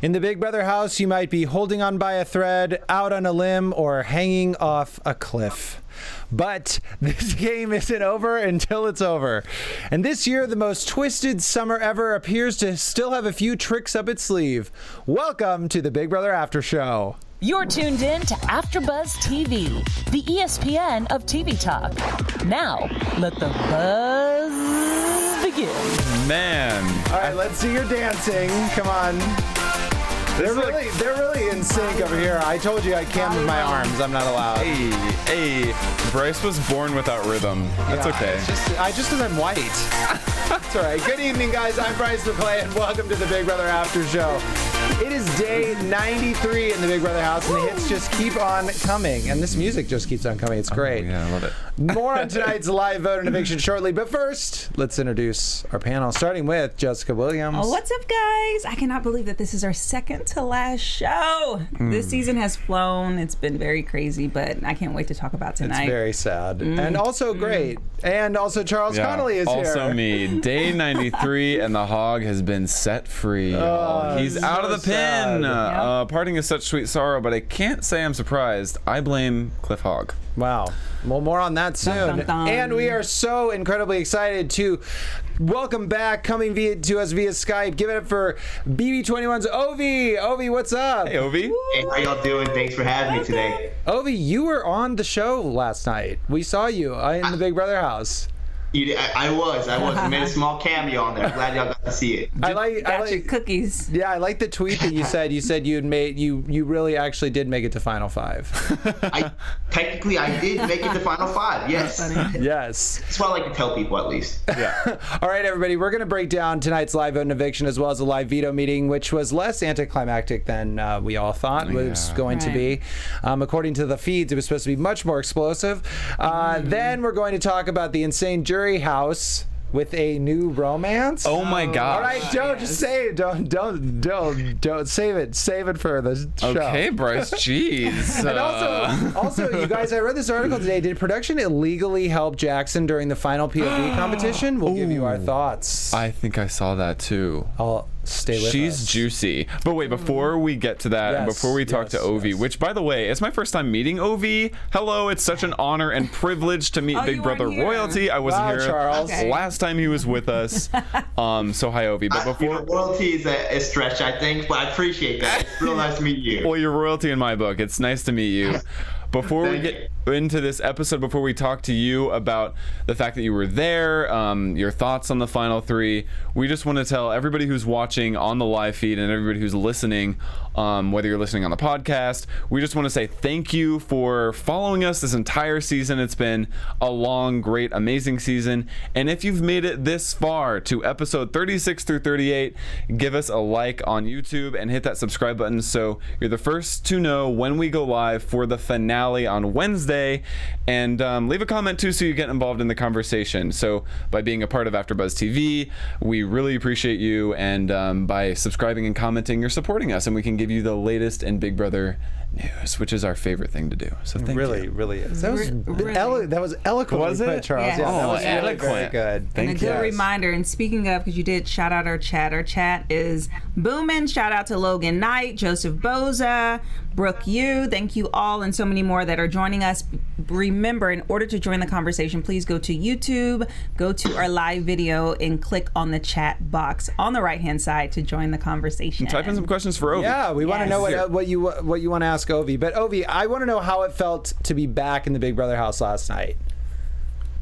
In the Big Brother house, you might be holding on by a thread, out on a limb, or hanging off a cliff. But this game isn't over until it's over. And this year, the most twisted summer ever appears to still have a few tricks up its sleeve. Welcome to the Big Brother After Show. You're tuned in to AfterBuzz TV, the ESPN of TV talk. Now, let the buzz begin. Man. All right, let's see your dancing. Come on. They're really in sync over here. I told you I can't move my arms. I'm not allowed. Hey, Bryce was born without rhythm. That's okay. Just because I'm white. That's all right. Good evening, guys. I'm Bryce McLeay, and welcome to the Big Brother After Show. It is day 93 in the Big Brother house, and the hits just keep on coming. And this music just keeps on coming. It's great. Oh, yeah, I love it. More on tonight's live vote and eviction shortly. But first, let's introduce our panel, starting with Jessica Williams. Oh, what's up, guys? I cannot believe that this is our second to last show. This season has flown. It's been very crazy, but I can't wait to talk about tonight. It's very sad. And also great. And also Charles Connoly is here. Also me. Day 93, and the hog has been set free. He's out of the pen. Parting is such sweet sorrow, but I can't say I'm surprised. I blame Cliff Hogg. Wow. Well, more on that soon. Dun, dun, dun. And we are so incredibly excited to welcome back, coming to us via Skype. Give it up for BB21's Ovie. Ovie, what's up? Hey, Ovie. Hey, how y'all doing? Thanks for having me today. Ovie, you were on the show last night. We saw you in the Big Brother house. I was. I made a small cameo on there. I'm glad y'all got to see it. I like cookies. Yeah, I like the tweet that you said. You said you really actually did make it to Final Five. Technically, I did make it to Final Five. Yes. Yes. That's what I like to tell people, at least. Yeah. All right, everybody, we're going to break down tonight's live vote and eviction as well as a live veto meeting, which was less anticlimactic than we all thought it was going to be. According to the feeds, it was supposed to be much more explosive. Then we're going to talk about the insane jury house with a new romance. Oh my gosh. All right, don't just say it. Don't save it. Save it for the show. Okay, Bryce. Jeez. And also, you guys, I read this article today. Did production illegally help Jackson during the final POV competition? We'll give you our thoughts. I think I saw that too. I'll stay with She's us. juicy. But wait, before we get to that, and before we talk to Ovie, which, by the way, it's my first time meeting Ovie. Hello, it's such an honor and privilege to meet Big Brother royalty. I wasn't here Charles. last time he was with us. So hi, Ovie. But before royalty is a stretch, I think, but I appreciate that. It's real nice to meet you. Well, you're royalty in my book. It's nice to meet you. Before we get into this episode, before we talk to you about the fact that you were there, your thoughts on the final three, we just want to tell everybody who's watching on the live feed and everybody who's listening, whether you're listening on the podcast, we just want to say thank you for following us this entire season. It's been a long, great, amazing season. And if you've made it this far to episode 36 through 38, give us a like on YouTube and hit that subscribe button so you're the first to know when we go live for the finale on Wednesday, and leave a comment too so you get involved in the conversation. So by being a part of AfterBuzz TV, we really appreciate you, and by subscribing and commenting, you're supporting us, and we can give you the latest in Big Brother news, which is our favorite thing to do. So thank you. Really is. That was eloquent. Was it, Charles? Yes. Yeah, that was eloquent. very good. And a good reminder, and speaking of, because you did shout out our chat is booming. Shout out to Logan Knight, Joseph Boza, Brooke Yu. Thank you all, and so many more that are joining us. Remember, in order to join the conversation, please go to YouTube, go to our live video, and click on the chat box on the right-hand side to join the conversation. And type in some questions for Ovie. Yeah, we want to know what you want to ask Ovie. But Ovie, I want to know how it felt to be back in the Big Brother house last night.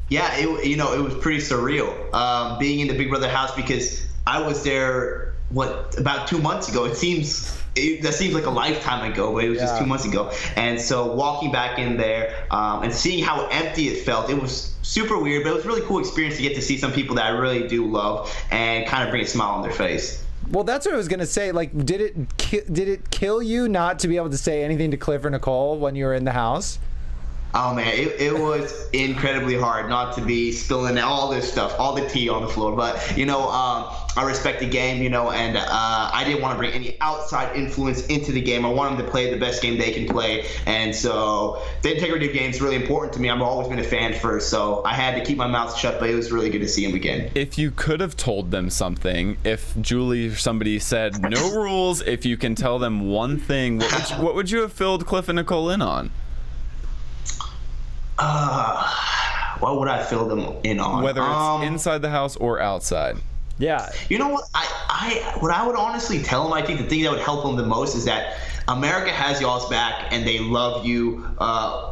Yeah, it was pretty surreal being in the Big Brother house, because I was there about 2 months ago. That seems like a lifetime ago, but it was just 2 months ago. And so walking back in there and seeing how empty it felt, it was super weird, but it was a really cool experience to get to see some people that I really do love and kind of bring a smile on their face. Well, that's what I was gonna say. Like, did it kill you not to be able to say anything to Cliff or Nicole when you were in the house? Oh man, it was incredibly hard not to be spilling all this stuff, all the tea on the floor. But I respect the game, and I didn't want to bring any outside influence into the game. I want them to play the best game they can play, and so the integrity of the game is really important to me. I've always been a fan first, so I had to keep my mouth shut. But it was really good to see him again. If you could have told them something, if Julie or somebody said no rules, if you can tell them one thing, what would you have filled Cliff and Nicole in on? What would I fill them in on? Whether it's inside the house or outside. Yeah. You know what? What I would honestly tell them, I think the thing that would help them the most is that America has y'all's back and they love you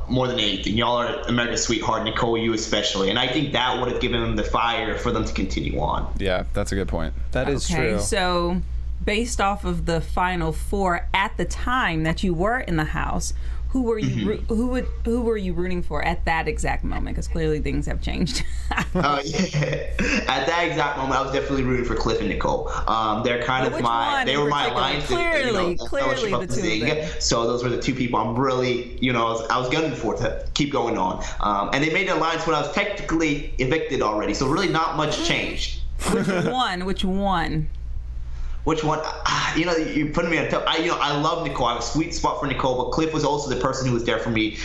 more than anything. Y'all are America's sweetheart, Nicole, you especially. And I think that would have given them the fire for them to continue on. Yeah, that's a good point. That is true. So based off of the final four at the time that you were in the house, who were you who were you rooting for at that exact moment? Because clearly things have changed. Yeah. At that exact moment, I was definitely rooting for Cliff and Nicole. They're kind of they were my alliance. Clearly the two of them. So those were the two people I'm really, I was gunning for to keep going on. And they made an alliance when I was technically evicted already. So really not much changed. Which one? Which one? You're putting me on top. I love Nicole. I have a sweet spot for Nicole, but Cliff was also the person who was there for me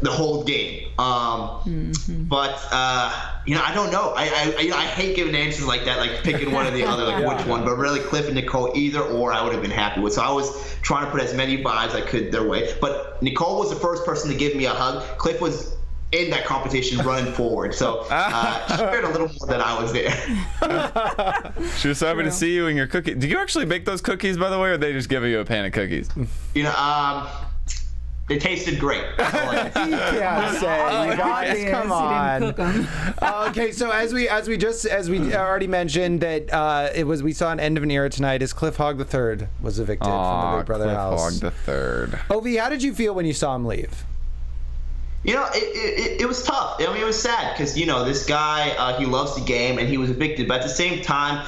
the whole game. But I don't know. I hate giving answers like that, like picking one or the other, like which one. But really, Cliff and Nicole, either or, I would have been happy with. So I was trying to put as many vibes I could their way. But Nicole was the first person to give me a hug. Cliff was in that competition running forward, so she cared a little more than I was there. She was so happy to see you and your cookie. Did you actually bake those cookies, by the way, or they just give you a pan of cookies? They tasted great. You can't say, you guys, come on. He didn't cook them. Okay, so as we already mentioned that we saw an end of an era tonight as Cliff Hogg III was evicted from the Big Brother house. Cliff Hogg III. Ovie, how did you feel when you saw him leave? It was tough. I mean, it was sad because, this guy, he loves the game and he was evicted. But at the same time,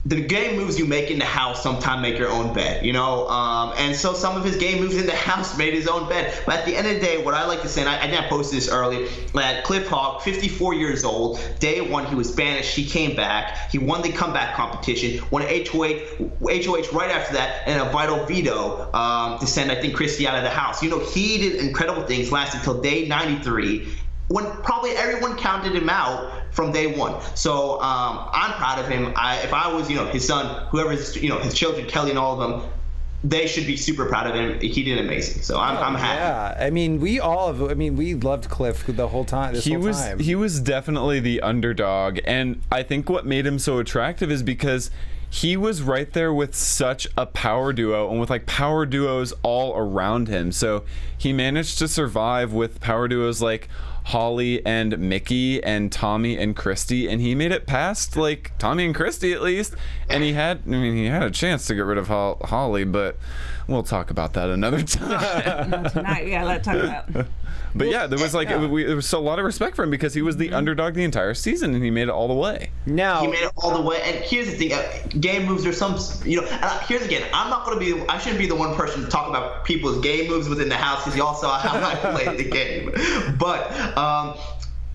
the game moves you make in the house sometimes make your own bed, and so some of his game moves in the house made his own bed. But at the end of the day, what I like to say, and I didn't post this early, that Cliff Hogg, 54 years old, day one he was banished, he came back, he won the comeback competition, won an HOH right after that, and a vital veto to send, I think, Christy out of the house. He did incredible things, lasted until day 93, when probably everyone counted him out from day one. So I'm proud of him. If I was, his son, whoever's, his children, Kelly and all of them, they should be super proud of him. He did amazing. So I'm happy. Yeah, I mean, we loved Cliff the whole time. He was definitely the underdog, and I think what made him so attractive is because he was right there with such a power duo and with power duos all around him. So he managed to survive with power duos like Holly and Mickey and Tommy and Christy, and he made it past Tommy and Christy at least. And he had a chance to get rid of Holly, but we'll talk about that another time. No, tonight, yeah, let's talk about. But yeah, there was there was a lot of respect for him because he was the underdog the entire season, and he made it all the way. Now he made it all the way. And here's the thing: game moves. There's some, And here's again, I shouldn't be the one person to talk about people's game moves within the house because y'all saw how I played the game. But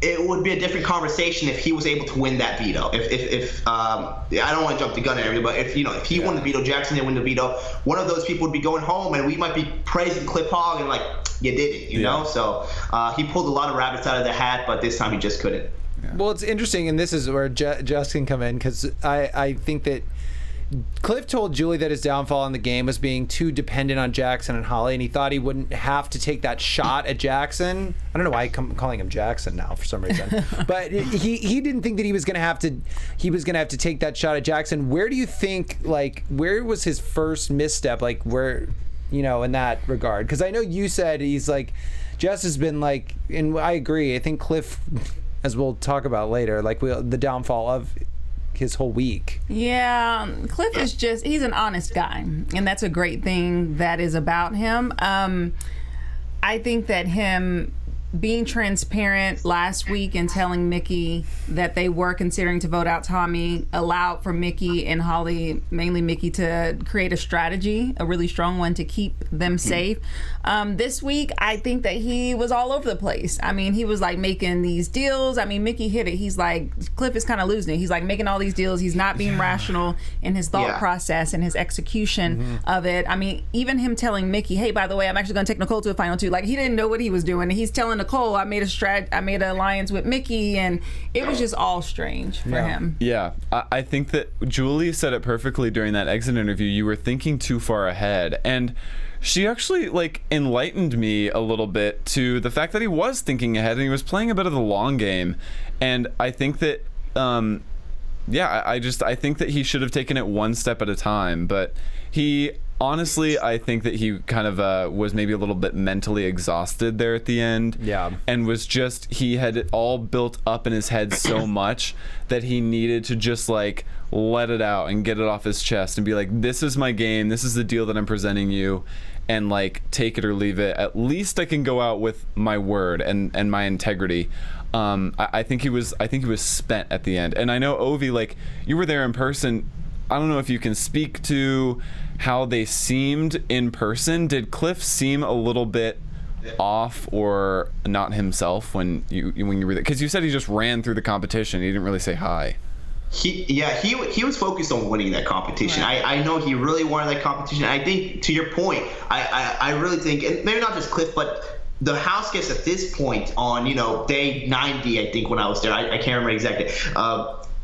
it would be a different conversation if he was able to win that veto. If I don't want to jump the gun at everybody, but if he won the veto, Jackson didn't win the veto, one of those people would be going home, and we might be praising Cliff Hogg and you did it, you know. So he pulled a lot of rabbits out of the hat, but this time he just couldn't. Yeah. Well, it's interesting, and this is where Jess can come in, because I think that Cliff told Julie that his downfall in the game was being too dependent on Jackson and Holly, and he thought he wouldn't have to take that shot at Jackson. I don't know why I'm calling him Jackson now for some reason, but he didn't think that he was gonna have to take that shot at Jackson. Where do you think, where was his first misstep? Where, in that regard? Because I know you said he's Jess has been and I agree. I think Cliff, as we'll talk about later, the downfall of his whole week. Yeah, Cliff is he's an honest guy, and that's a great thing that is about him. I think that him being transparent last week and telling Mickey that they were considering to vote out Tommy allowed for Mickey and Holly, mainly Mickey, to create a strategy, a really strong one, to keep them safe. This week, I think that he was all over the place. I mean, he was like making these deals. I mean, Mickey hit it. He's like, Cliff is kind of losing it. He's like making all these deals. He's not being rational in his thought process and his execution of it. I mean, even him telling Mickey, hey, by the way, I'm actually going to take Nicole to a final 2. Like, he didn't know what he was doing. And he's telling Nicole, I made an alliance with Mickey, and it was just all strange for him. Yeah, I think that Julie said it perfectly during that exit interview. You were thinking too far ahead, and she actually like enlightened me a little bit to the fact that he was thinking ahead and he was playing a bit of the long game. And I think that I think that he should have taken it one step at a time, but he honestly, I think that he kind of was maybe a little bit mentally exhausted there at the end. Yeah. And was just, he had it all built up in his head so much that he needed to just like let it out and get it off his chest and be like, this is my game. This is the deal that I'm presenting you. And like, take it or leave it. At least I can go out with my word and my integrity. I think he was spent at the end. And I know, Ovie, like, you were there in person. I don't know if you can speak to how they seemed in person. Did Cliff seem a little bit off or not himself when you were there? Because you said he just ran through the competition. He didn't really say hi. He was focused on winning that competition. Right. I know he really wanted that competition. I think, to your point, I really think, and maybe not just Cliff, but the Houseguests at this point on, day 90, I think, when I was there, I can't remember exactly,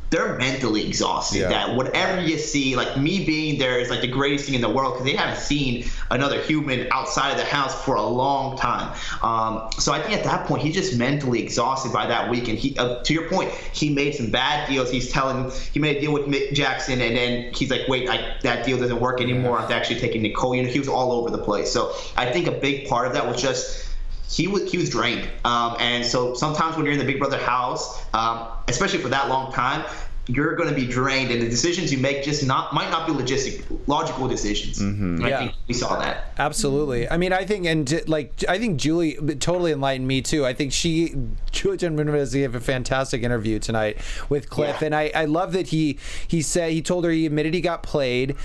they're mentally exhausted. Yeah. That whatever you see, like me being there is like the greatest thing in the world, because they haven't seen another human outside of the house for a long time. So I think at that point, he's just mentally exhausted by that week. And he, to your point, he made some bad deals. He made a deal with Mick Jackson, and then he's like, wait, that deal doesn't work anymore. I'm actually taking Nicole. He was all over the place. So I think a big part of that was just, he was drained, and so sometimes when you're in the Big Brother house, especially for that long time, you're going to be drained, and the decisions you make just might not be logical decisions. Mm-hmm. I think we saw that. Absolutely. I mean, I think Julie totally enlightened me too. I think Julie Chen gave a fantastic interview tonight with Cliff, and I love that he told her he admitted he got played,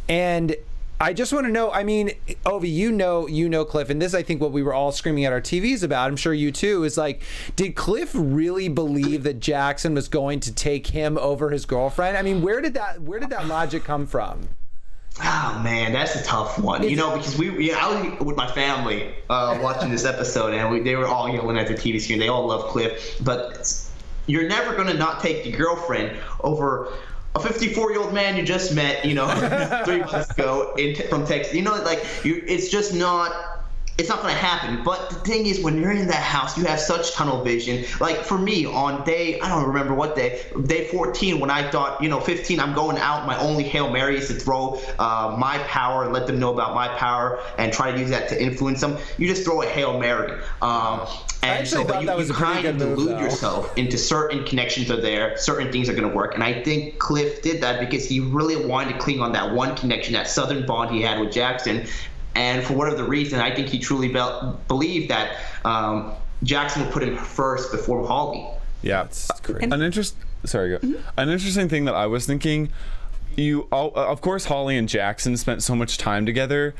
and I just want to know, I mean, Ovie, you know Cliff, and this, I think, what we were all screaming at our TVs about, I'm sure you too, is like, did Cliff really believe that Jackson was going to take him over his girlfriend? I mean, where did that logic come from? Oh man, that's a tough one. Because I was with my family watching this episode, and they were all yelling at the TV screen. They all love Cliff, but you're never going to not take your girlfriend over a 54-year-old man you just met, 3 months ago from Texas. It's just not. It's not going to happen. But the thing is, when you're in that house, you have such tunnel vision. Like for me, on day, I don't remember what day 14, when I thought, 15, I'm going out. My only Hail Mary is to throw my power and let them know about my power and try to use that to influence them. You just throw a Hail Mary. And so, but you kind of delude yourself into certain connections are there, certain things are going to work. And I think Cliff did that because he really wanted to cling on that one connection, that southern bond he had with Jackson. And for whatever reason, I think he truly believed that Jackson would put him first before Holly. Yeah, it's great. An interesting thing that I was thinking, of course, Holly and Jackson spent so much time together.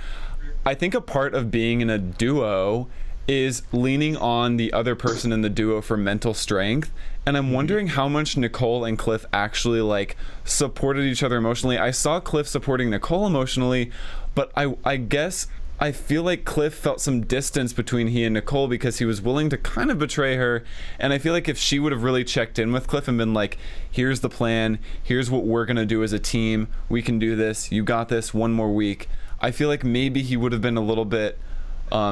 I think a part of being in a duo is leaning on the other person in the duo for mental strength. And I'm wondering how much Nicole and Cliff actually supported each other emotionally. I saw Cliff supporting Nicole emotionally, but I guess I feel like Cliff felt some distance between he and Nicole because he was willing to kind of betray her. And I feel like if she would have really checked in with Cliff and been like, here's the plan, here's what we're going to do as a team, we can do this, you got this, one more week, I feel like maybe he would have been a little bit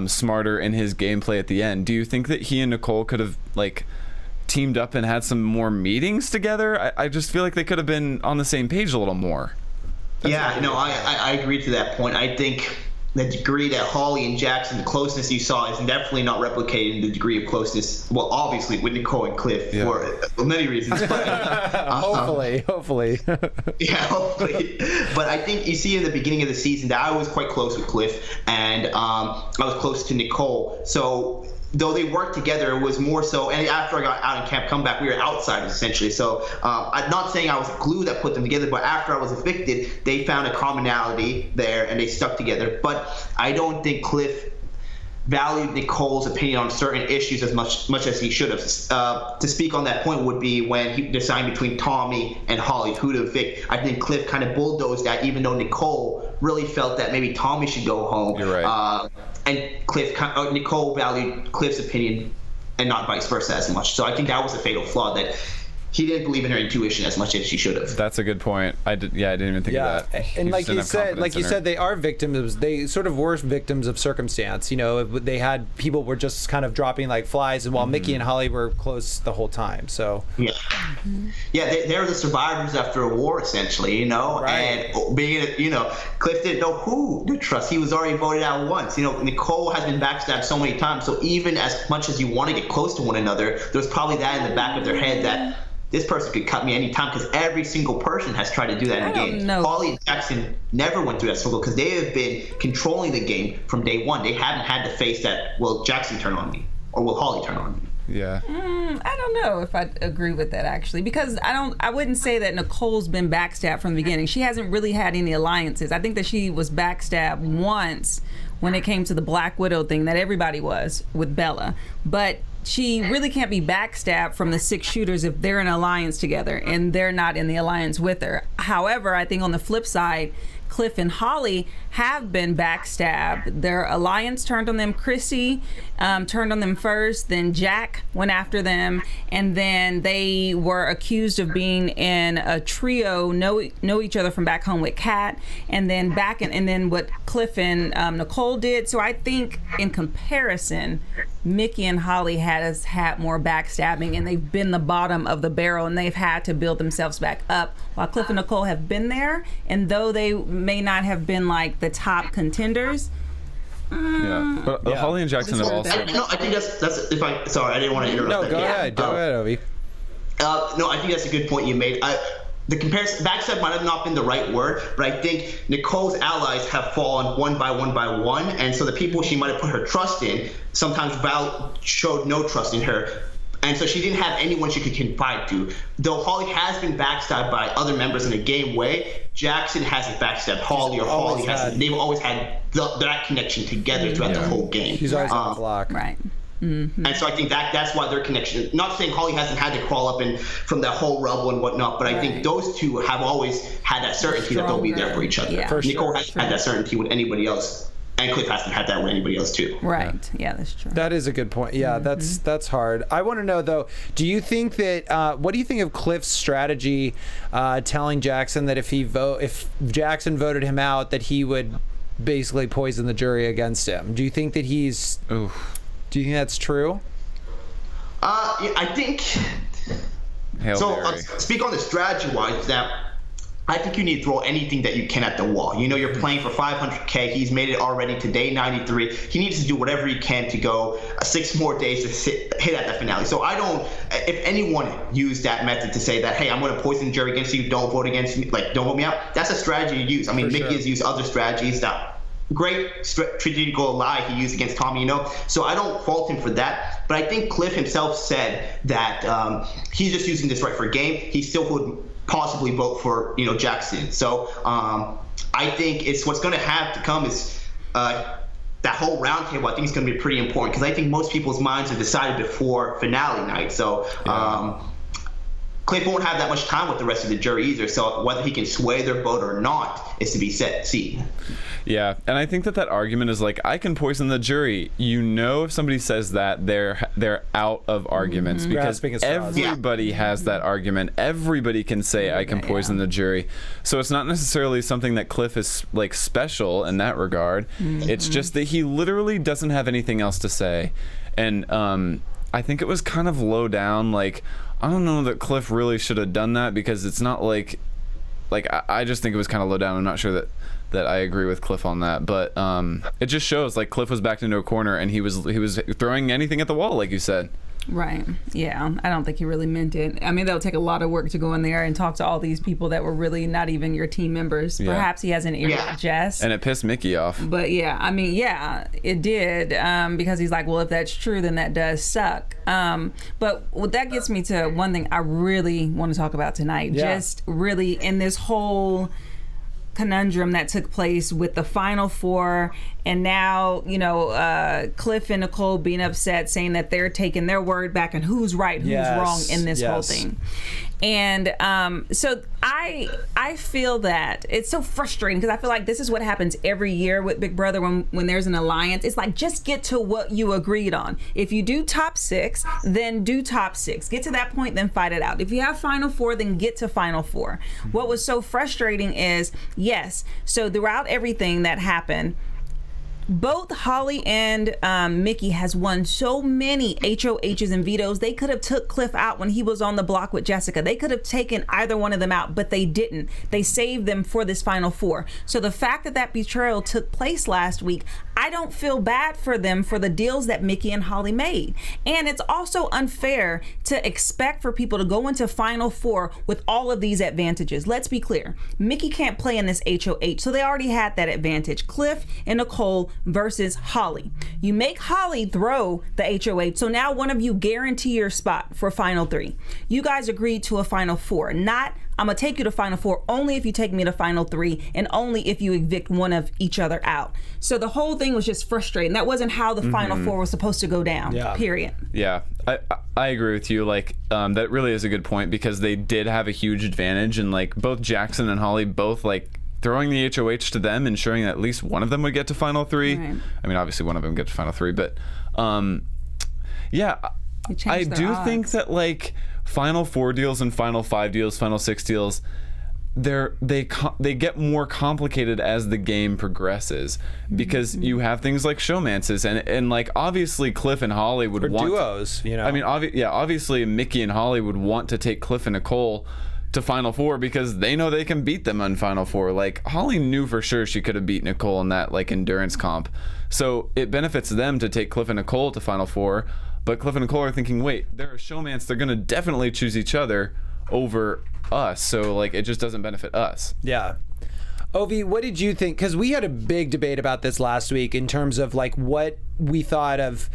smarter in his gameplay at the end. Do you think that he and Nicole could have teamed up and had some more meetings together? I just feel like they could have been on the same page a little more. I agree to that point. I think the degree that Holly and Jackson, the closeness you saw, is definitely not replicating the degree of closeness, well, obviously with Nicole and Cliff for many reasons. But, hopefully. Yeah, hopefully. But I think you see in the beginning of the season that I was quite close with Cliff, and I was close to Nicole. So though they worked together, it was more so. And after I got out in Camp Comeback, we were outsiders essentially. So I'm not saying I was glue that put them together, but after I was evicted, they found a commonality there and they stuck together. But I don't think Cliff valued Nicole's opinion on certain issues as much as he should have. To speak on that point would be when he decided between Tommy and Holly who to evict. I think Cliff kind of bulldozed that, even though Nicole really felt that maybe Tommy should go home. You're right. And Nicole valued Cliff's opinion and not vice versa as much. So I think that was a fatal flaw, that he didn't believe in her intuition as much as she should have. That's a good point. I didn't even think of that. And He like just you didn't have confidence in her. said, they are victims. They sort of were victims of circumstance. You know, they had people were just kind of dropping like flies, and while Mickey and Holly were close the whole time. So yeah, they're the survivors after a war, essentially. You know, Right. and being Cliff didn't know who to trust. He was already voted out once. You know, Nicole has been backstabbed so many times. So even as much as you want to get close to one another, there's probably that in the back of their head that this person could cut me anytime, because every single person has tried to do that in the game. Holly and Jackson never went through that struggle because they have been controlling the game from day one. They haven't had to face that, will Jackson turn on me or will Holly turn on me? Yeah. I don't know if I agree with that, actually, because I wouldn't say that Nicole's been backstabbed from the beginning. She hasn't really had any alliances. I think that she was backstabbed once when it came to the Black Widow thing, that everybody was with Bella. But she really can't be backstabbed from the 6 shooters if they're in an alliance together and they're not in the alliance with her. However, I think on the flip side, Cliff and Holly have been backstabbed. Their alliance turned on them. Chrissy turned on them first, then Jack went after them, and then they were accused of being in a trio, know each other from back home with Kat, and then and then what Cliff and Nicole did. So I think in comparison, Mickey and Holly has had more backstabbing, and they've been the bottom of the barrel, and they've had to build themselves back up, while Cliff and Nicole have been there, and though they may not have been like the top contenders. But Holly and Jackson have also. I think that's if I sorry, I didn't want to interrupt. no, go ahead, Ovie. No, I think that's a good point you made. The comparison, backstab might have not been the right word, but I think Nicole's allies have fallen one by one, and so the people she might have put her trust in sometimes showed no trust in her. And so she didn't have anyone she could confide to. Though Holly has been backstabbed by other members in a game way, Jackson hasn't backstabbed Holly, or Holly hasn't. They've always had that connection together throughout the whole game. She's always on the block. Right. And so I think that's why their connection. Not saying Holly hasn't had to crawl up from that whole rubble and whatnot, but I think those two have always had that certainty that they'll be there for each other. Yeah. Nicole hasn't had that certainty with anybody else, and Cliff hasn't had that with anybody else too. Right. Yeah, that's true. That is a good point. Yeah, that's hard. I want to know though, do you think that what do you think of Cliff's strategy telling Jackson that if Jackson voted him out, that he would basically poison the jury against him? Do you think that he's do you think that's true? I think Hail Mary. Speak on the strategy wise, that I think you need to throw anything that you can at the wall. You know, you're playing for $500K. He's made it already to day 93. He needs to do whatever he can to go 6 more days to hit at the finale. So if anyone used that method to say that, hey, I'm going to poison the jury against you, don't vote against me, like don't vote me out, that's a strategy to use. I mean, Mickey has used other strategies that great strategical lie he used against Tommy, you know. So I don't fault him for that. But I think Cliff himself said that he's just using this right for a game. He still would possibly vote for, Jackson. So I think it's what's going to have to come is that whole round table. I think is going to be pretty important because I think most people's minds are decided before finale night. So Cliff won't have that much time with the rest of the jury either. So whether he can sway their vote or not is to be seen. Yeah, and I think that argument is like, I can poison the jury. If somebody says that, they're out of arguments because everybody has that argument. Everybody can say I can poison the jury. So it's not necessarily something that Cliff is like special in that regard. It's just that he literally doesn't have anything else to say. And I think it was kind of low down. Like, I don't know that Cliff really should have done that because it's not like I just think it was kind of low down. I'm not sure that I agree with Cliff on that, but it just shows like Cliff was backed into a corner and he was throwing anything at the wall, like you said. Right. Yeah. I don't think he really meant it. I mean, that'll take a lot of work to go in there and talk to all these people that were really not even your team members. Yeah. Perhaps he has an ear to Jess. And it pissed Mickey off. But yeah, I mean, yeah, it did. Because he's like, well, if that's true, then that does suck. But that gets me to one thing I really want to talk about tonight. Yeah. Just really in this whole conundrum that took place with the Final Four, and now, you know, Cliff and Nicole being upset, saying that they're taking their word back and who's right, who's wrong in this whole thing. And so I feel that it's so frustrating because I feel like this is what happens every year with Big Brother when there's an alliance. It's like, just get to what you agreed on. If you do top 6, then do top 6. Get to that point, then fight it out. If you have Final Four, then get to Final Four. What was so frustrating is, yes, so throughout everything that happened, both Holly and Mickey has won so many HOHs and vetoes. They could have took Cliff out when he was on the block with Jessica. They could have taken either one of them out, but they didn't. They saved them for this Final Four. So the fact that that betrayal took place last week, I don't feel bad for them for the deals that Mickey and Holly made. And it's also unfair to expect for people to go into Final Four with all of these advantages. Let's be clear. Mickey can't play in this HOH, so they already had that advantage. Cliff and Nicole versus Holly. You make Holly throw the HOH, so now one of you guarantee your spot for Final 3. You guys agreed to a Final 4, not I'm gonna take you to Final 4 only if you take me to Final 3 and only if you evict one of each other out. So the whole thing was just frustrating. That wasn't how the Final 4 was supposed to go down, period. Yeah, I agree with you. Like, that really is a good point because they did have a huge advantage, and like both Jackson and Holly both like throwing the HOH to them, ensuring that at least one of them would get to Final 3. Right. I mean, obviously one of them would get to Final 3, but yeah, I do think that like Final 4 deals and Final 5 deals, Final 6 deals, they get more complicated as the game progresses because you have things like showmances and like obviously Cliff and Holly would want duos, you know. I mean, obviously Mickey and Holly would want to take Cliff and Nicole to Final 4 because they know they can beat them on Final 4. Like, Holly knew for sure she could have beat Nicole in that like endurance comp, so it benefits them to take Cliff and Nicole to Final 4. But Cliff and Nicole are thinking, wait, they're a showmance, they're gonna definitely choose each other over us, so like it just doesn't benefit us. Yeah. Ovie, what did you think? Because we had a big debate about this last week in terms of like what we thought of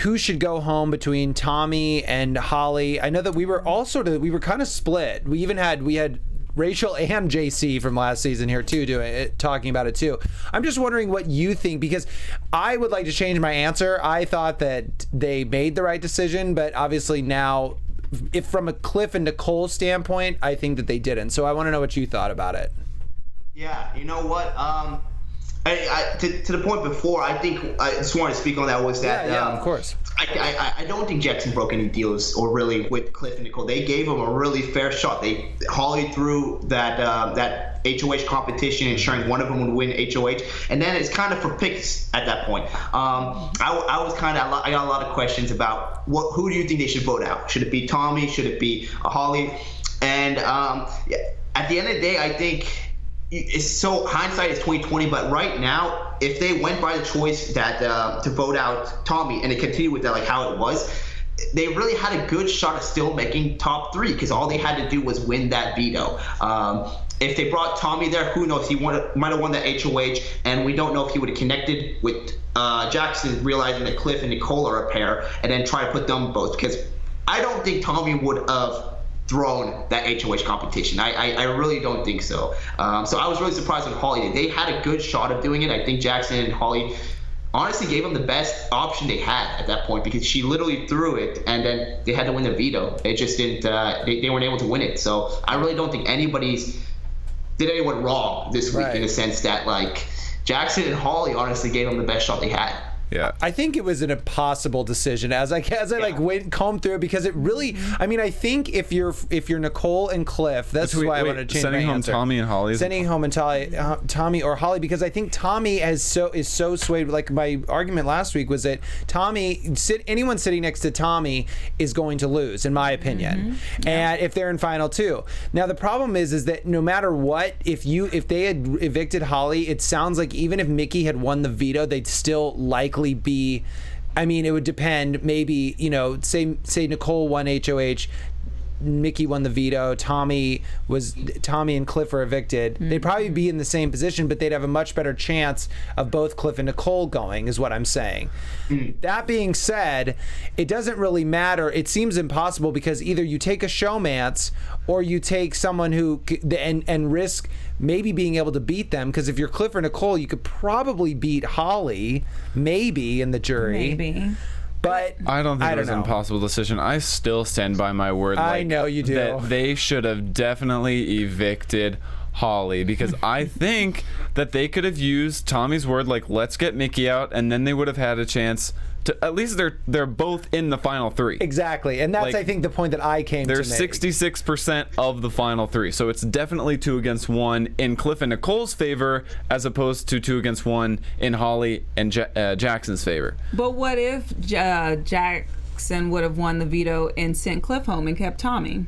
who should go home between Tommy and Holly. I know that we were all we were kind of split. We had Rachel and JC from last season here too talking about it too. I'm just wondering what you think, because I would like to change my answer. I thought that they made the right decision, but obviously now, if from a Cliff and Nicole standpoint, I think that they didn't. So I want to know what you thought about it. Yeah, you know what? To the point before, I think I just wanted to speak on that was that of course. I don't think Jackson broke any deals or really with Cliff and Nicole. They gave him a really fair shot. Holly threw that HOH competition, ensuring one of them would win HOH, and then it's kind of for picks at that point. I got a lot of questions about who do you think they should vote out? Should it be Tommy? Should it be Holly? And at the end of the day, I think it's so hindsight is 2020. But right now, if they went by the choice that to vote out Tommy and it continued with that like how it was, they really had a good shot of still making top 3 because all they had to do was win that veto. If they brought Tommy there, who knows? He might have won that HOH, and we don't know if he would have connected with Jackson, realizing that Cliff and Nicole are a pair, and then try to put them both. Because I don't think Tommy would have thrown that HOH competition. I really don't think so. So I was really surprised with Holly. They had a good shot of doing it. I think Jackson and Holly honestly gave them the best option they had at that point because she literally threw it and then they had to win the veto. It just didn't, they weren't able to win it. So I really don't think did anyone wrong this week in the sense that like Jackson and Holly honestly gave them the best shot they had. Yeah, I think it was an impossible decision as I combed through it because it really. I mean, I think if you're Nicole and Cliff, that's why I want to change my answer. Sending home Tommy and Holly. Sending home Tommy or Holly, because I think Tommy is so swayed. Like my argument last week was that anyone sitting next to Tommy is going to lose, in my opinion, and if they're in Final 2. Now the problem is that no matter what, if they had evicted Holly, it sounds like even if Mickey had won the veto, they'd still likely be I mean, it would depend. Maybe, say Nicole won HOH, Mickey won the veto, Tommy and Cliff are evicted. They'd probably be in the same position, but they'd have a much better chance of both Cliff and Nicole going, is what I'm saying. That being said, it doesn't really matter. It seems impossible because either you take a showmance or you take someone who and risk maybe being able to beat them, because if you're Cliff or Nicole, you could probably beat Holly, maybe, in the jury. Maybe. But I don't think it was an impossible decision. I still stand by my word. I know you do. That they should have definitely evicted Holly, because I think that they could have used Tommy's word, like, let's get Mickey out, and then they would have had a chance to, at least they're both in the final three. Exactly, and that's, Like, I think, the point that I came to They're make. 66% of the final three, so it's definitely 2 against 1 in Cliff and Nicole's favor, as opposed to 2 against 1 in Holly and Jackson's favor. But what if Jackson would have won the veto and sent Cliff home and kept Tommy?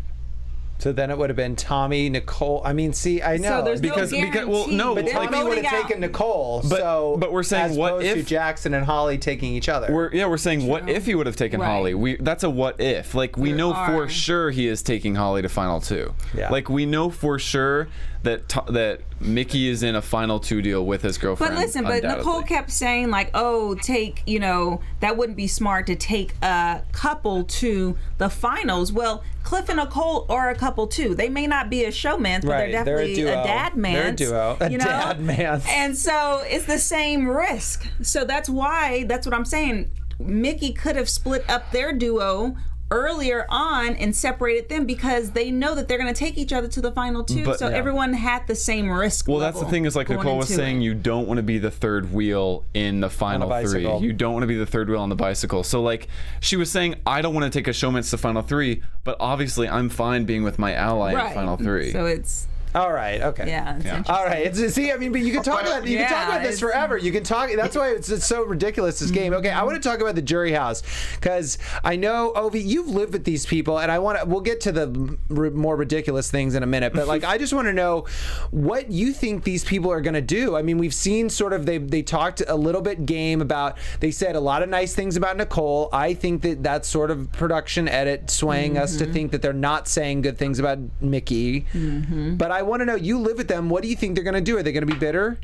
So then it would have been Tommy, Nicole. I mean, see, I know. So there's Because- no guarantee. well, no, but it's Tommy like- would have taken Nicole. But we're saying, as what opposed if to Jackson and Holly taking each other? We're saying, what if he would have taken Right. Holly? That's a what if. Like, we know for sure he is taking Holly to final 2. Yeah. Like, we know for sure that Mickey is in a final 2 deal with his girlfriend. But listen, but Nicole kept saying, like, oh, that wouldn't be smart to take a couple to the finals. Well, Cliff and Nicole are a couple too. They may not be a showman, but Right, they're they're a definitely duo. a dad man. They're a duo. A dad man. And so it's the same risk. So that's what I'm saying. Mickey could have split up their duo earlier on and separated them, because they know that they're going to take each other to the final 2. But- so yeah. everyone had the same risk. Well, that's the thing, is like going Nicole was into saying, it. you don't want to be the third wheel in the final 3. bicycle. You don't want to be the third wheel on the bicycle. So, like, she was saying, I don't want to take a showman's to final 3, but obviously I'm fine being with my ally in final 3. So it's All right. Okay. yeah. It's interesting. All right. See, I mean, but you can talk about you can talk about this forever. You can talk. That's why it's so ridiculous, this game. Okay, I want to talk about the jury house, because I know, Ovie, you've lived with these people, and we'll get to the more ridiculous things in a minute. But like, I just want to know what you think these people are going to do. I mean, we've seen sort of they talked a little bit game about. They said a lot of nice things about Nicole. I think that's sort of production edit swaying us to think that they're not saying good things about Mickey. But I want to know, you live with them, what do you think they're going to do? Are they going to be bitter?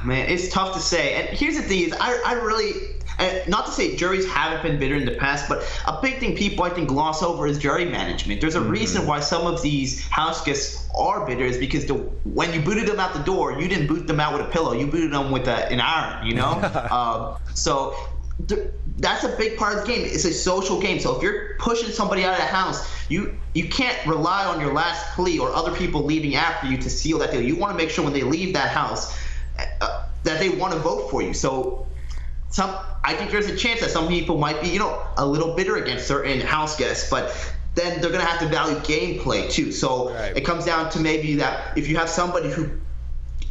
Man, it's tough to say. And here's the thing: is I really, not to say juries haven't been bitter in the past, but a big thing people I think gloss over is jury management. There's a reason why some of these house guests are bitter, is because when you booted them out the door, you didn't boot them out with a pillow. You booted them with an iron. You know, so. That's a big part of the game. It's a social game. So if you're pushing somebody out of the house, you can't rely on your last plea or other people leaving after you to seal that deal. You want to make sure when they leave that house that they want to vote for you. So I think there's a chance that some people might be, a little bitter against certain house guests, but then they're going to have to value gameplay too. So It comes down to maybe that if you have somebody who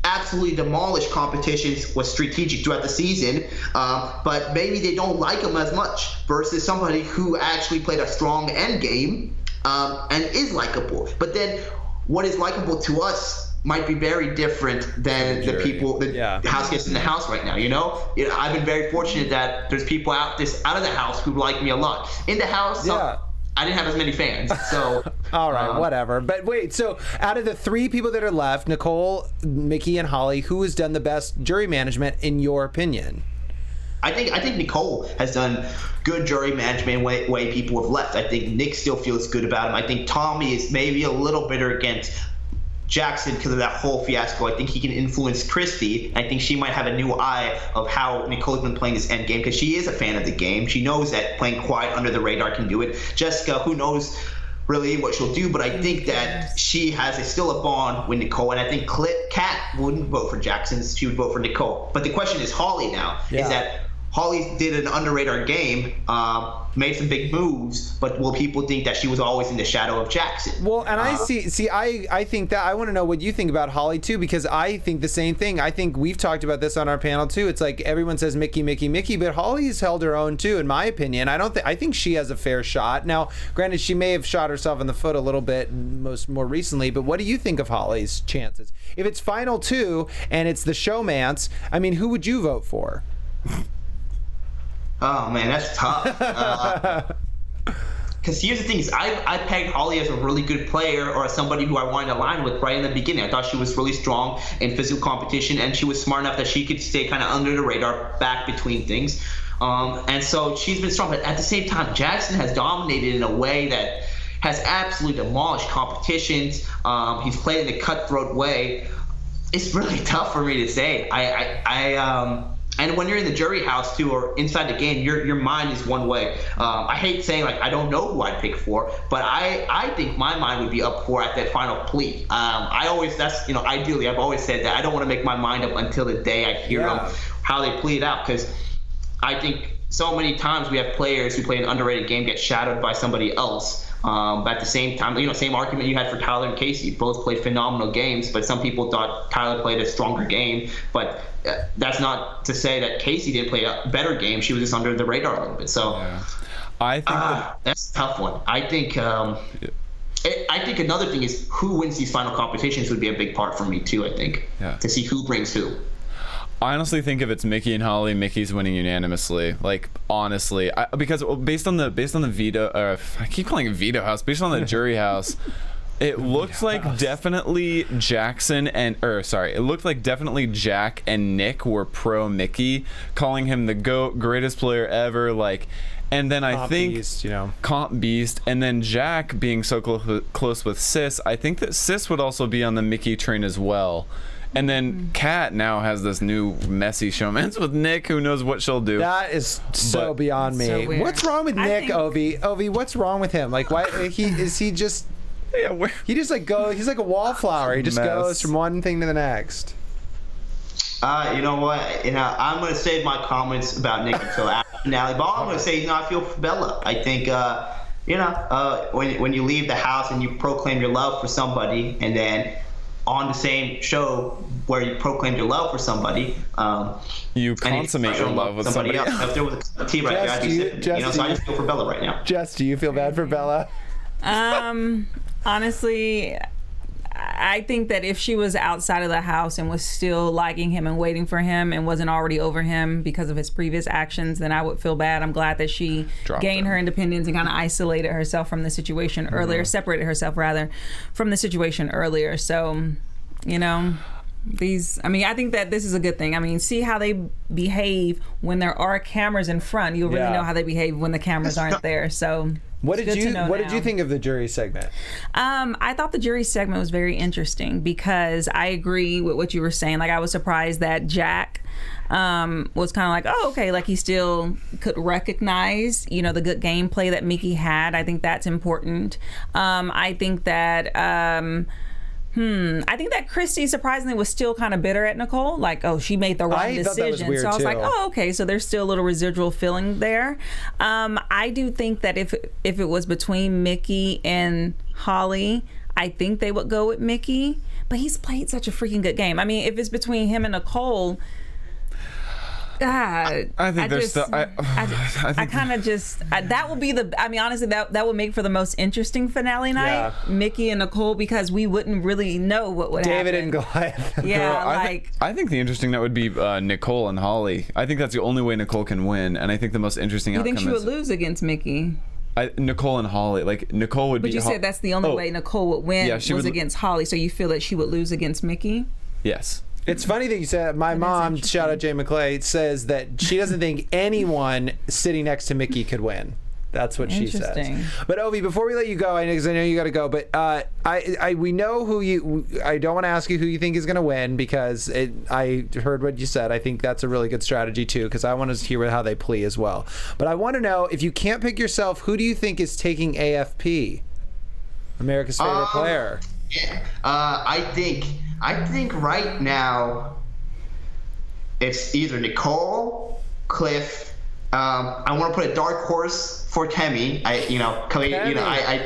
absolutely demolished competitions, was strategic throughout the season, but maybe they don't like him as much, versus somebody who actually played a strong end game and is likable. But then what is likable to us might be very different than the people, house guests in the house right now. I've been very fortunate that there's people out of the house who like me a lot. In the house, I didn't have as many fans, so. All right, whatever. But wait, so out of the 3 people that are left, Nicole, Mickey, and Holly, who has done the best jury management in your opinion? I think Nicole has done good jury management way people have left. I think Nick still feels good about him. I think Tommy is maybe a little bitter against Jackson because of that whole fiasco. I think he can influence Christy. I think she might have a new eye of how Nicole's been playing this end game, because she is a fan of the game. She knows that playing quiet under the radar can do it. Jessica, who knows really what she'll do, but I think that she has still a bond with Nicole, and I think Kat wouldn't vote for Jackson. She would vote for Nicole. But the question is Holly now. Is that Holly did an under radar game, made some big moves, but will people think that she was always in the shadow of Jackson? Well, and I think that I want to know what you think about Holly too, because I think the same thing. I think we've talked about this on our panel too. It's like everyone says Mickey, Mickey, Mickey, but Holly's held her own too, in my opinion. I think she has a fair shot. Now, granted, she may have shot herself in the foot a little bit more recently, but what do you think of Holly's chances? If it's final 2 and it's the showmance, I mean, who would you vote for? Oh man, that's tough. Because here's the thing: is I pegged Holly as a really good player, or as somebody who I wanted to align with right in the beginning. I thought she was really strong in physical competition, and she was smart enough that she could stay kind of under the radar, back between things. And so she's been strong. But at the same time, Jackson has dominated in a way that has absolutely demolished competitions. He's played in a cutthroat way. It's really tough for me to say. And when you're in the jury house too, or inside the game, your mind is one way. I hate saying like I don't know who I'd pick for, but I think my mind would be up for at that final plea. Ideally I've always said that I don't want to make my mind up until the day I hear them how they plead out, because I think so many times we have players who play an underrated game get shadowed by somebody else. But at the same time, same argument you had for Tyler and Casey. Both played phenomenal games, but some people thought Tyler played a stronger game. But that's not to say that Casey didn't play a better game. She was just under the radar a little bit. So I think that's a tough one. I think another thing is who wins these final competitions would be a big part for me too. I think to see who brings who. I honestly think if it's Mickey and Holly, Mickey's winning unanimously. Like honestly, because based on the veto, I keep calling it veto house. Based on the jury house, it looks like definitely it looked like definitely Jack and Nick were pro Mickey, calling him the GOAT, greatest player ever. Like, and then I think beast, comp beast, and then Jack being so close with Sis. I think that Sis would also be on the Mickey train as well. And then Kat now has this new messy showmance with Nick. Who knows what she'll do? That is beyond me. So what's wrong with Nick, Ovie? Ovie, what's wrong with him? Like, why he just? Yeah, he just he's like a wallflower. He just goes from one thing to the next. You know what? I'm gonna save my comments about Nick until after finale. But all I'm gonna say is, I feel for Bella. I think when you leave the house and you proclaim your love for somebody, and then on the same show where you proclaimed your love for somebody, you consummate your love with somebody else. If there was a tea right there, I'd be sitting. So I just feel for Bella right now. Jess, do you feel bad for Bella? Honestly, I think that if she was outside of the house and was still liking him and waiting for him and wasn't already over him because of his previous actions, then I would feel bad. I'm glad that she gained her independence and kind of isolated herself from the situation earlier, separated herself rather from the situation earlier. So, I think that this is a good thing. See how they behave when there are cameras in front. You'll really know how they behave when the cameras aren't there. So what did you think of the jury segment? I thought the jury segment was very interesting because I agree with what you were saying. Like, I was surprised that Jack was kind of like, oh, okay, like he still could recognize, the good gameplay that Mickey had. I think that's important. I think that Christy surprisingly was still kind of bitter at Nicole. Like, oh, she made the wrong decision. So I was like, oh, okay. So there's still a little residual feeling there. I do think that if it was between Mickey and Holly, I think they would go with Mickey. But he's played such a freaking good game. If it's between him and Nicole, God, I think that will be honestly, that would make for the most interesting finale night. Yeah. Mickey and Nicole, because we wouldn't really know what would happen. David and Goliath. Yeah, I think the interesting that would be Nicole and Holly. I think that's the only way Nicole can win, and I think the most interesting outcome is... You think she would lose against Mickey? Nicole and Holly. Like, Nicole would be... But you said that's the only way Nicole would win against Holly, so you feel that she would lose against Mickey? Yes. It's funny that you said, my mom, shout out Jay McLeay, says that she doesn't think anyone sitting next to Mickey could win. That's what she says. But Ovie, before we let you go, because I know you got to go, but we know who you... I don't want to ask you who you think is going to win, because I heard what you said. I think that's a really good strategy too, because I want to hear how they plea as well. But I want to know, if you can't pick yourself, who do you think is taking AFP? America's favorite player. Yeah. I think right now it's either Nicole, Cliff. I want to put a dark horse for Kemi.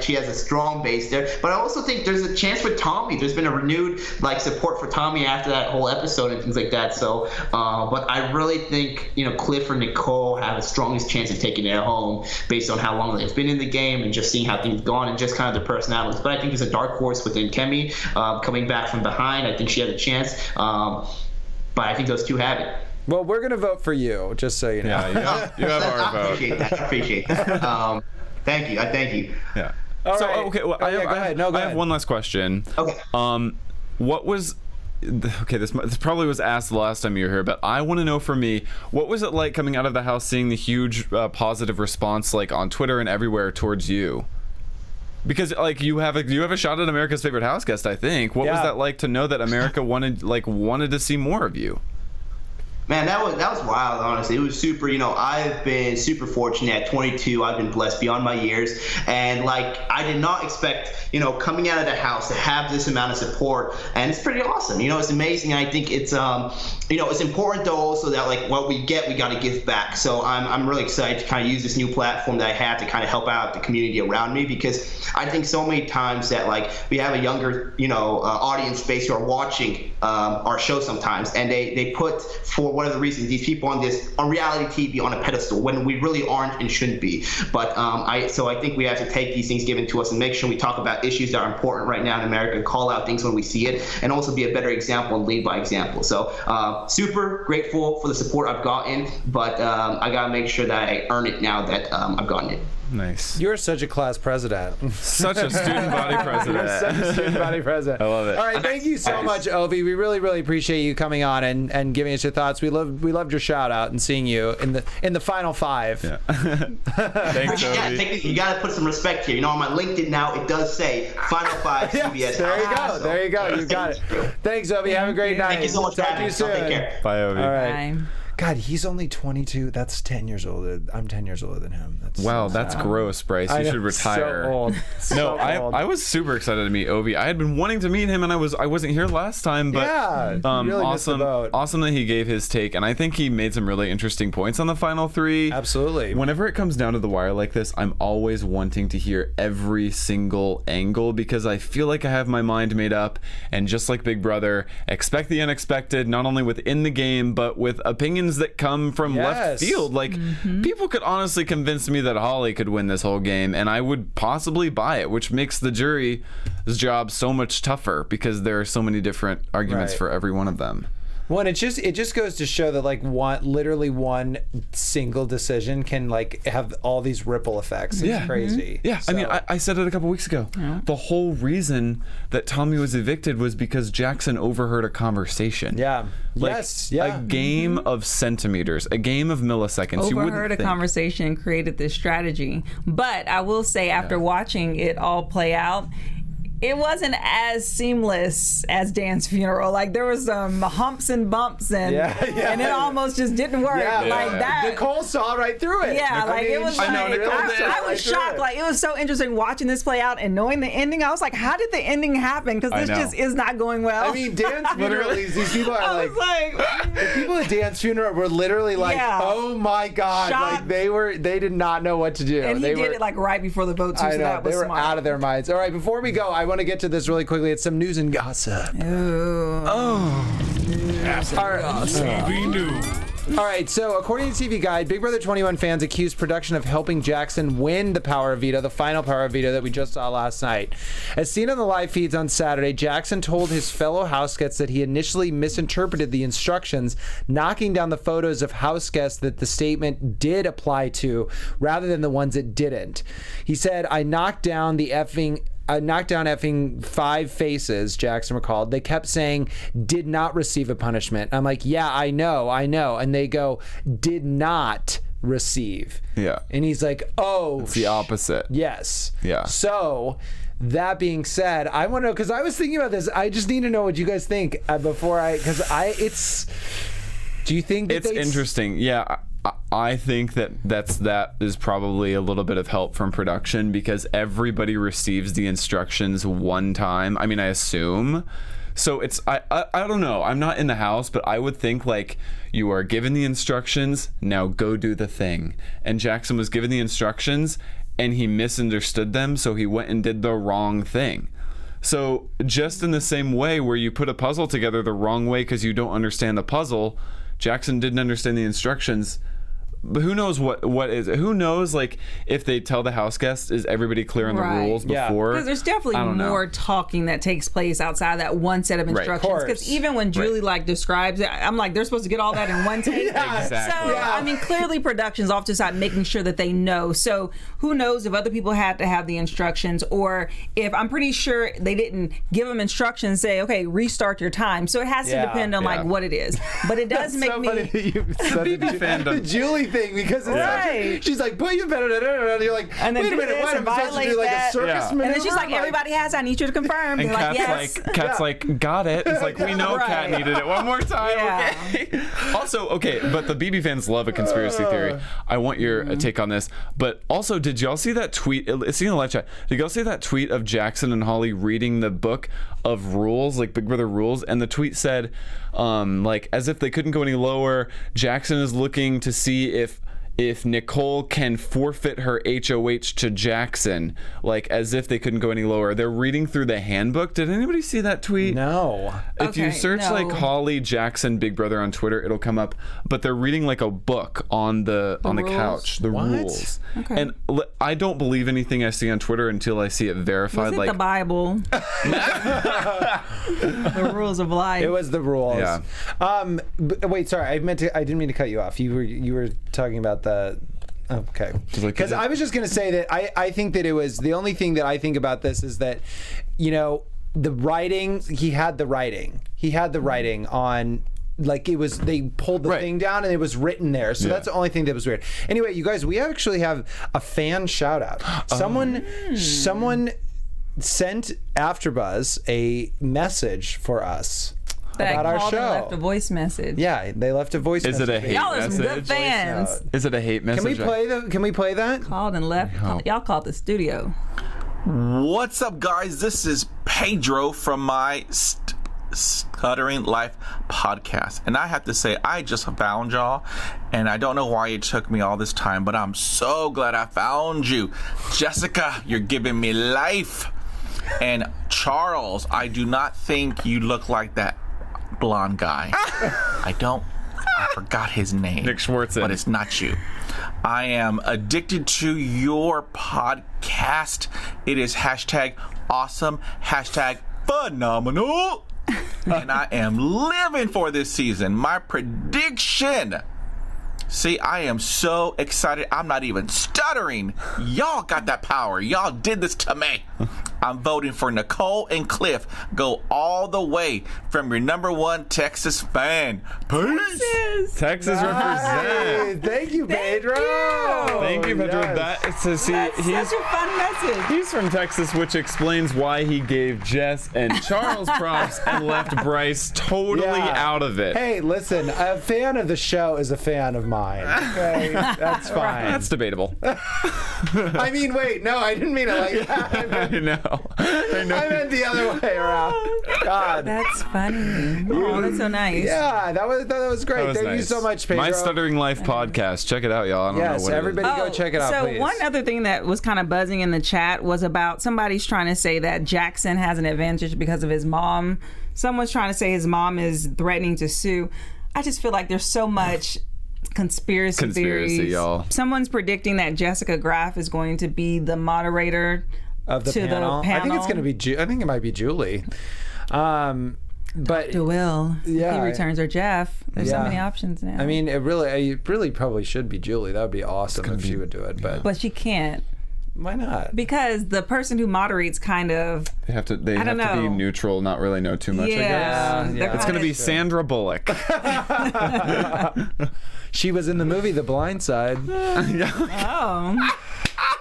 She has a strong base there, but I also think there's a chance for Tommy. There's been a renewed support for Tommy after that whole episode and things like that. So, but I really think Cliff or Nicole have the strongest chance of taking it home based on how long they've been in the game and just seeing how things have gone and just kind of their personalities. But I think there's a dark horse within Kemi coming back from behind. I think she has a chance, but I think those two have it. Well, we're gonna vote for you, just so you know. Yeah, you have our vote. I appreciate that. Thank you. I thank you. Yeah. All so right. okay, well, Go ahead. No, go I ahead. have one last question. Okay. What was this probably was asked the last time you were here, but I want to know for me, what was it like coming out of the house, seeing the huge positive response like on Twitter and everywhere towards you? Because like you have a shot at America's favorite house guest, I think. What was that like to know that America wanted to see more of you? Man, that was wild, honestly. It was super, I've been super fortunate at 22. I've been blessed beyond my years. And, I did not expect, coming out of the house to have this amount of support. And it's pretty awesome. It's amazing. I think it's, it's important, though, also that, what we get, we got to give back. So I'm really excited to kind of use this new platform that I have to kind of help out the community around me, because I think so many times that, we have a younger, audience base who are watching our show sometimes, and they put, for one of the reasons, these people on reality TV on a pedestal when we really aren't and shouldn't be. But I think we have to take these things given to us and make sure we talk about issues that are important right now in America, and call out things when we see it, and also be a better example and lead by example. So super grateful for the support I've gotten, but I gotta make sure that I earn it now that I've gotten it. Nice. You're such a class president. Such a student body president. You're such a student body president. I love it. All right, thank you so much, Ovie. We really, really appreciate you coming on and giving us your thoughts. We loved your shout out and seeing you in the final five. Yeah. Thanks, Ovie. Yeah, you gotta put some respect here. On my LinkedIn now, it does say Final Five CBS. There you go. You got it. Thanks, Ovie. Have a great night. Thank you so much for Talk to having you me. soon. Take care. Bye, Ovie. All right. Bye. God, he's only 22. That's 10 years older. I'm 10 years older than him. That's gross, Bryce. You should retire. So old. No, I was super excited to meet Ovie. I had been wanting to meet him, and I wasn't here last time, but really missed the boat. Awesome that he gave his take, and I think he made some really interesting points on the final three. Absolutely. Whenever it comes down to the wire like this, I'm always wanting to hear every single angle, because I feel like I have my mind made up, and just like Big Brother, expect the unexpected, not only within the game, but with opinions that come from left field. People could honestly convince me that Holly could win this whole game, and I would possibly buy it, which makes the jury's job so much tougher, because there are so many different arguments for every one of them. Well, it just goes to show that one single decision can have all these ripple effects. It's crazy. Yeah, so. I mean, I said it a couple weeks ago. Yeah. The whole reason that Tommy was evicted was because Jackson overheard a conversation. Yeah. A game of centimeters, a game of milliseconds. Overheard a conversation, created this strategy. But I will say, after watching it all play out, it wasn't as seamless as Dan's funeral. There was some humps and bumps, and it almost just didn't work. That. Nicole saw right through it. Yeah, it was. I was shocked. It was so interesting watching this play out and knowing the ending. I was like, how did the ending happen? Because this just is not going well. I mean, Dan's funeral. These people are the people at Dan's funeral were literally oh my god, shocked. they did not know what to do. And he did it right before the vote too. I know, they were out of their minds. All right, before we go, I want to get to this really quickly. It's some news and gossip. TV News. All right, so according to TV Guide, Big Brother 21 fans accused production of helping Jackson win the Power of Veto, the final Power of Veto that we just saw last night. As seen on the live feeds on Saturday, Jackson told his fellow Houseguests that he initially misinterpreted the instructions, knocking down the photos of Houseguests that the statement did apply to, rather than the ones it didn't. He said, I knocked down effing 5 faces, Jackson recalled. They kept saying, did not receive a punishment. I'm like, yeah, I know. And they go, did not receive. Yeah. And he's like, oh. It's the opposite. Yes. Yeah. So, that being said, I want to know, because I was thinking about this. I just need to know what you guys think do you think that it's interesting? Yeah. I think that is probably a little bit of help from production, because everybody receives the instructions one time. I mean, I assume. So it's I don't know. I'm not in the house, but I would think you are given the instructions, now go do the thing. And Jackson was given the instructions and he misunderstood them, so he went and did the wrong thing. So just in the same way where you put a puzzle together the wrong way because you don't understand the puzzle, Jackson didn't understand the instructions. who knows what is it? Who knows, like, if they tell the house guests, is everybody clear on the rules before? Because there's definitely more talking that takes place outside that one set of instructions. Because even when Julie like describes it, I'm like, they're supposed to get all that in one take. Exactly. So I mean, clearly production's off to side making sure that they know. So who knows if other people had to have the instructions, or if, I'm pretty sure they didn't give them instructions, say, okay, restart your time. So it has to depend on like what it is. But it does make me the Julie thing, because it's she's like, put your better, and you're like, and then wait a minute, what? I'm supposed to do like a circus maneuver? And then she's like, everybody has, I need you to confirm. And Kat's like, got it. It's like, we know Kat needed it one more time, okay? Also, okay, but the BB fans love a conspiracy theory. I want your take on this. But also, did y'all see that tweet? It's in the live chat. Did y'all see that tweet of Jackson and Holly reading the book of rules, like Big Brother rules? And the tweet said, like, as if they couldn't go any lower, Jackson is looking to see if Nicole can forfeit her HOH to Jackson, like, as if they couldn't go any lower. They're reading through the handbook. Did anybody see that tweet? No. If you search like Holly Jackson Big Brother on Twitter, it'll come up. But they're reading like a book on the couch, the rules. Okay. And I don't believe anything I see on Twitter until I see it verified. Was it like the Bible? The rules of life. It was the rules. Yeah. Wait, sorry. I didn't mean to cut you off. You were talking about okay, because I was just going to say that I think that it was the only thing that I think about this is that, you know, the writing, he had the writing on, like, it was, they pulled the thing down and it was written there, so that's the only thing that was weird. Anyway, you guys, we actually have a fan shout out. Someone sent AfterBuzz a message for us about our show. Left a voice message. Yeah, they left a voice message. Is it a hate Y'all are message? some good fans. Is it a hate message? Can we play that? Called and left. Y'all called the studio. What's up, guys? This is Pedro from my Stuttering Life podcast. And I have to say, I just found y'all. And I don't know why it took me all this time, but I'm so glad I found you. Jessica, you're giving me life. And Charles, I do not think you look like that blonde guy. I forgot his name. Nick Schwartzen. But it's not you. I am addicted to your podcast. It is #awesome, #phenomenal. And I am living for this season. My prediction. See, I am so excited. I'm not even stuttering. Y'all got that power. Y'all did this to me. I'm voting for Nicole and Cliff. Go all the way from your #1 Texas fan. Peace. Texas represent. Thank you, Pedro. Thank you, Pedro. Yes. He's such a fun message. He's from Texas, which explains why he gave Jess and Charles props and left Bryce totally out of it. Hey, listen, a fan of the show is a fan of mine. Okay, that's fine. That's debatable. I mean, wait, no, I didn't mean it like that. I know. I meant the other way around. God. That's funny. Oh, that's so nice. Yeah, that was great. Thank you nice. so much, Pedro. My Stuttering Life podcast. Check it out, y'all. I don't know what everybody go check it out, so please. One other thing that was kind of buzzing in the chat was about somebody's trying to say that Jackson has an advantage because of his mom. Someone's trying to say his mom is threatening to sue. I just feel like there's so much conspiracy theories. Y'all. Someone's predicting that Jessica Graff is going to be the moderator of the panel. I think it's going to be. I think it might be Julie. But Will. He returns, or Jeff. There's so many options now. I mean, it really probably should be Julie. That would be awesome if she would do it. But she can't. Why not? Because the person who moderates kind of... They have to be neutral, not really know too much, I guess. Yeah. It's going to be Sandra Bullock. She was in the movie The Blind Side. Oh.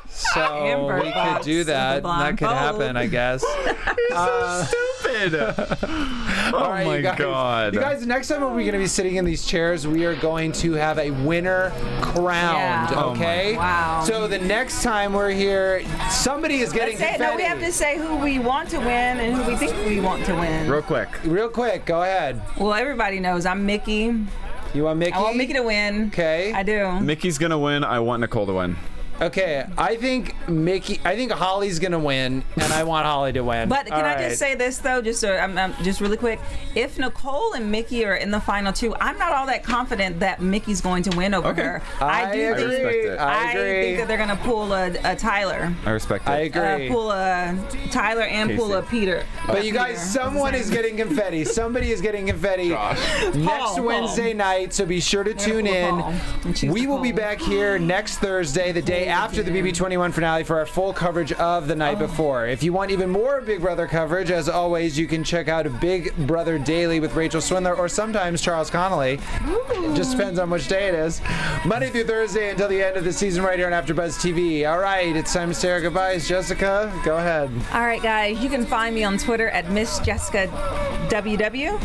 So we could do that. That could happen, I guess. So stupid. Oh right, my God. You guys, next time when we're going to be sitting in these chairs, we are going to have a winner crowned, okay? Wow. So the next time we're here, somebody is getting confetti. No, we have to say who we want to win and who we think we want to win. Real quick, go ahead. Well, everybody knows I'm Mickey. You want Mickey? I want Mickey to win. Okay. I do. Mickey's going to win. I want Nicole to win. Okay, I think Holly's gonna win, and I want Holly to win. But can I just say this though, just so I'm just really quick? If Nicole and Mickey are in the final two, I'm not all that confident that Mickey's going to win over her. I agree. I agree. think that they're gonna pull a Tyler. I respect it. I agree. Pull a Tyler and Casey. pull a Peter. But you guys, someone is getting confetti. Somebody is getting confetti next Wednesday night, so be sure to tune in. We will be back here next Thursday, the day after the BB21 finale, for our full coverage of the night before. If you want even more Big Brother coverage, as always, you can check out Big Brother Daily with Rachel Swindler or sometimes Charles Connoly. It just depends on which day it is. Monday through Thursday until the end of the season right here on AfterBuzz TV. All right, it's time to say our goodbyes. Jessica, go ahead. All right, guys, you can find me on Twitter at Miss Jessica WW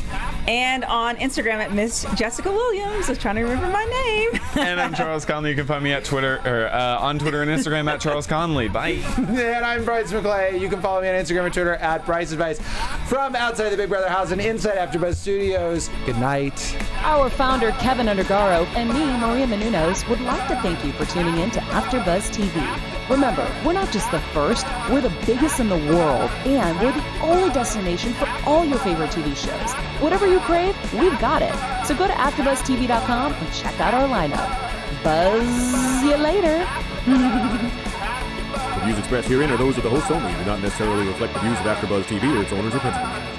and on Instagram at Miss Jessica Williams. I was trying to remember my name. And I'm Charles Conley. You can find me at Twitter or on Twitter and Instagram at Charles Conley. Bye. And I'm Bryce McLeay. You can follow me on Instagram and Twitter at Bryce Advice. From outside the Big Brother house and inside AfterBuzz Studios, good night. Our founder, Kevin Undergaro, and me, Maria Menounos, would like to thank you for tuning in to AfterBuzz TV. Remember, we're not just the first, we're the biggest in the world, and we're the only destination for all your favorite TV shows. Whatever you crave, we've got it. So go to AfterBuzzTV.com and check out our lineup. Buzz you later. The views expressed herein are those of the hosts only and do not necessarily reflect the views of AfterBuzz TV or its owners or principals.